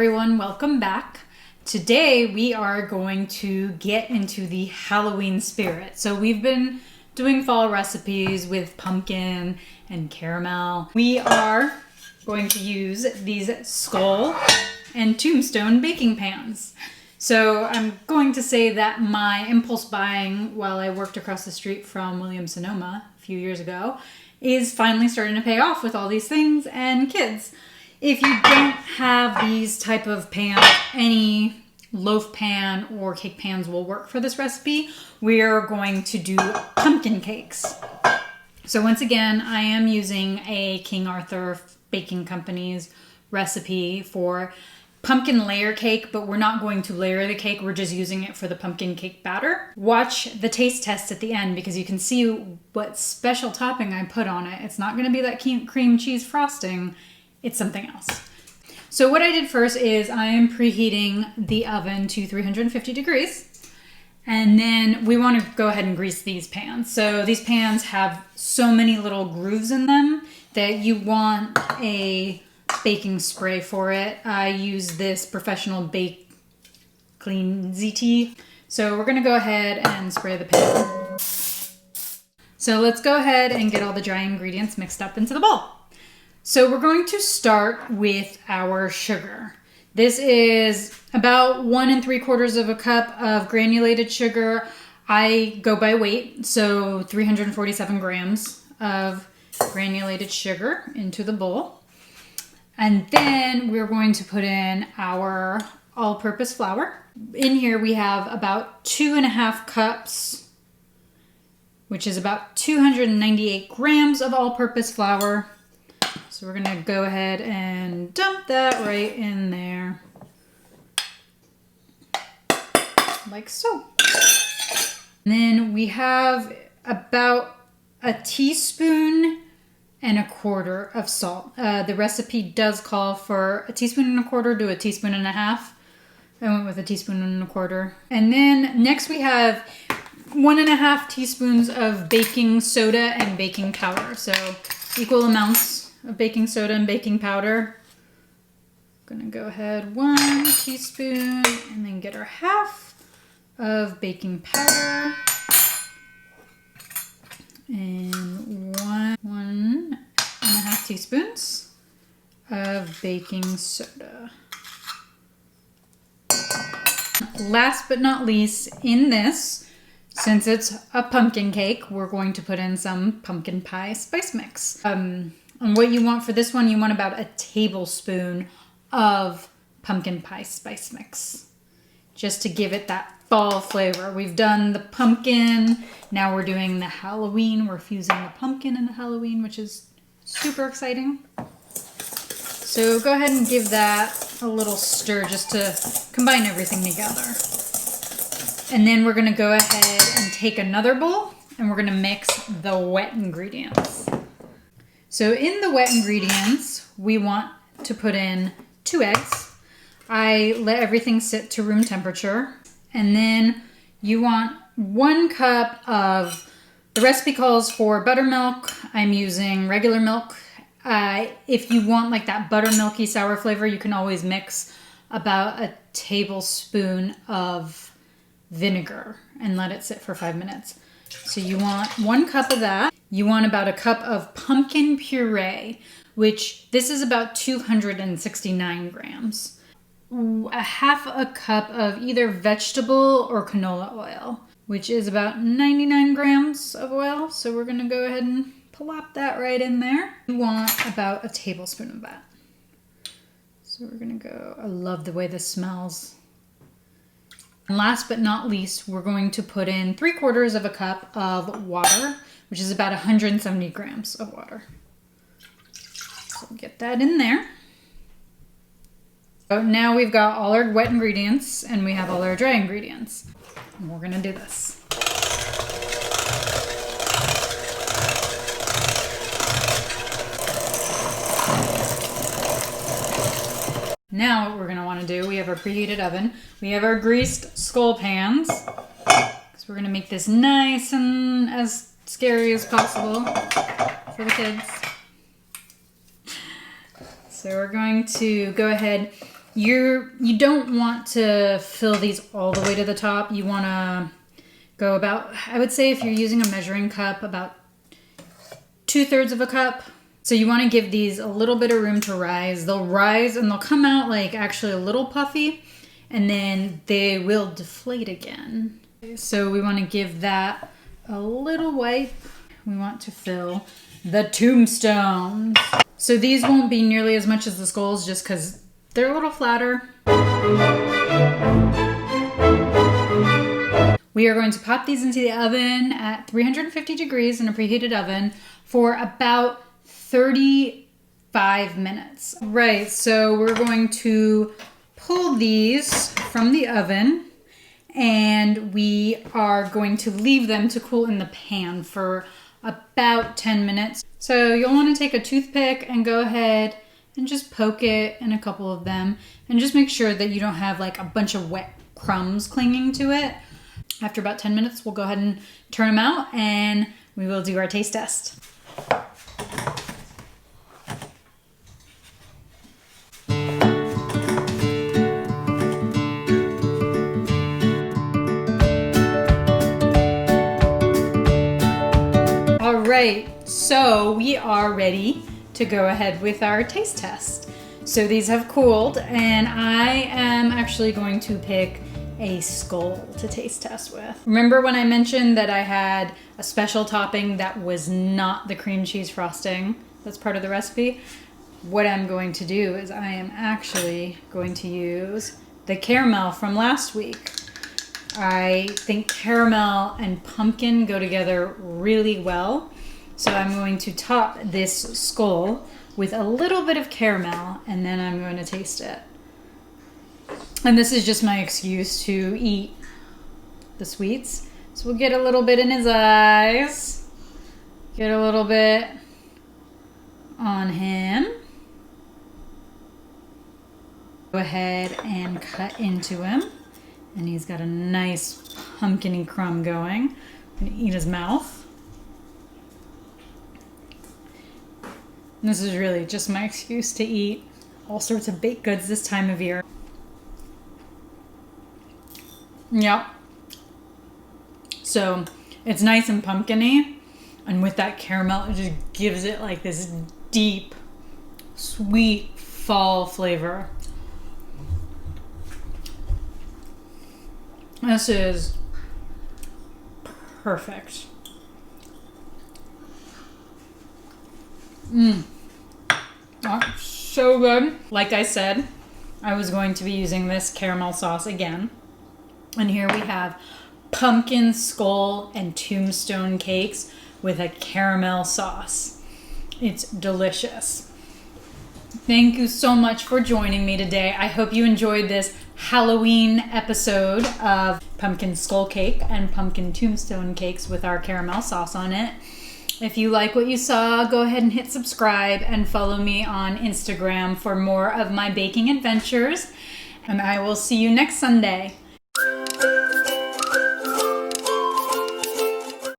everyone, welcome back. Today we are going to get into the Halloween spirit. So we've been doing fall recipes with pumpkin and caramel. We are going to use these skull and tombstone baking pans. So I'm going to say that my impulse buying while I worked across the street from Williams-Sonoma a few years ago is finally starting to pay off with all these things and kids. If you don't have these type of pans, any loaf pan or cake pans will work for this recipe. We are going to do pumpkin cakes. So once again, I am using a King Arthur Baking Company's recipe for pumpkin layer cake, but we're not going to layer the cake. We're just using it for the pumpkin cake batter. Watch the taste test at the end because you can see what special topping I put on it. It's not going to be that cream cheese frosting. It's something else. So what I did first is I am preheating the oven to 350 degrees. And then we want to go ahead and grease these pans. So these pans have so many little grooves in them that you want a baking spray for it. I use this Professional Bake Clean ZT. So we're gonna go ahead and spray the pan. So let's go ahead and get all the dry ingredients mixed up into the bowl. So we're going to start with our sugar. This is about 1 3/4 cup of granulated sugar. I go by weight, so 347 grams of granulated sugar into the bowl. And then we're going to put in our all-purpose flour. In here we have about 2.5 cups, which is about 298 grams of all-purpose flour. So we're gonna go ahead and dump that right in there, like so. And then we have about 1.25 teaspoons of salt. The recipe does call for 1.25 teaspoons to 1.5 teaspoons. I went with 1.25 teaspoons. And then next we have 1.5 teaspoons of baking soda and baking powder. So equal amounts of baking soda and baking powder. I'm gonna go ahead 1 teaspoon and then get our half of baking powder and 1.5 teaspoons of baking soda. Last but not least, in this, since it's a pumpkin cake, we're going to put in some pumpkin pie spice mix. And what you want for this one, you want about 1 tablespoon of pumpkin pie spice mix, just to give it that fall flavor. We've done the pumpkin, now we're doing the Halloween. We're fusing the pumpkin and the Halloween, which is super exciting. So go ahead and give that a little stir just to combine everything together. And then we're gonna go ahead and take another bowl and we're gonna mix the wet ingredients. So in the wet ingredients, we want to put in 2 eggs. I let everything sit to room temperature. And then you want 1 cup of, the recipe calls for buttermilk. I'm using regular milk. If you want like that buttermilky sour flavor, you can always mix about 1 tablespoon of vinegar and let it sit for 5 minutes. So you want 1 cup of that. You want about 1 cup of pumpkin puree, which this is about 269 grams. 1/2 cup of either vegetable or canola oil, which is about 99 grams of oil. So we're gonna go ahead and plop that right in there. You want about 1 tablespoon of that. So we're gonna go, I love the way this smells. And last but not least, we're going to put in 3/4 cup of water, which is about 170 grams of water. So get that in there. So now we've got all our wet ingredients and we have all our dry ingredients. And we're gonna do this. Now what we're gonna wanna do, we have our preheated oven, we have our greased skull pans, because we're gonna make this nice and as scary as possible for the kids. So we're going to go ahead You don't want to fill these all the way to the top. You want to go about, I would say if you're using a measuring cup, about 2/3 of a cup. So you want to give these a little bit of room to rise. They'll rise and they'll come out like actually a little puffy, and then they will deflate again. So we want to give that a little wipe. We want to fill the tombstones. So these won't be nearly as much as the skulls just because they're a little flatter. We are going to pop these into the oven at 350 degrees in a preheated oven for about 35 minutes. Right, so we're going to pull these from the oven and we are going to leave them to cool in the pan for about 10 minutes. So you'll want to take a toothpick and go ahead and just poke it in a couple of them and just make sure that you don't have like a bunch of wet crumbs clinging to it. After about 10 minutes, we'll go ahead and turn them out and we will do our taste test. All right, so we are ready to go ahead with our taste test. So these have cooled and I am actually going to pick a skull to taste test with. Remember when I mentioned that I had a special topping that was not the cream cheese frosting that's part of the recipe? What I'm going to do is I am actually going to use the caramel from last week. I think caramel and pumpkin go together really well. So I'm going to top this skull with a little bit of caramel and then I'm going to taste it. And this is just my excuse to eat the sweets. So we'll get a little bit in his eyes. Get a little bit on him. Go ahead and cut into him. And he's got a nice pumpkin-y crumb going. I'm gonna eat his mouth. And this is really just my excuse to eat all sorts of baked goods this time of year. Yep. So it's nice and pumpkin-y, and with that caramel, it just gives it like this deep, sweet fall flavor. This is perfect. Oh, so good. Like I said, I was going to be using this caramel sauce again. And here we have pumpkin skull and tombstone cakes with a caramel sauce. It's delicious. Thank you so much for joining me today. I hope you enjoyed this Halloween episode of pumpkin skull cake and pumpkin tombstone cakes with our caramel sauce on it. If you like what you saw, go ahead and hit subscribe and follow me on Instagram for more of my baking adventures. And I will see you next Sunday.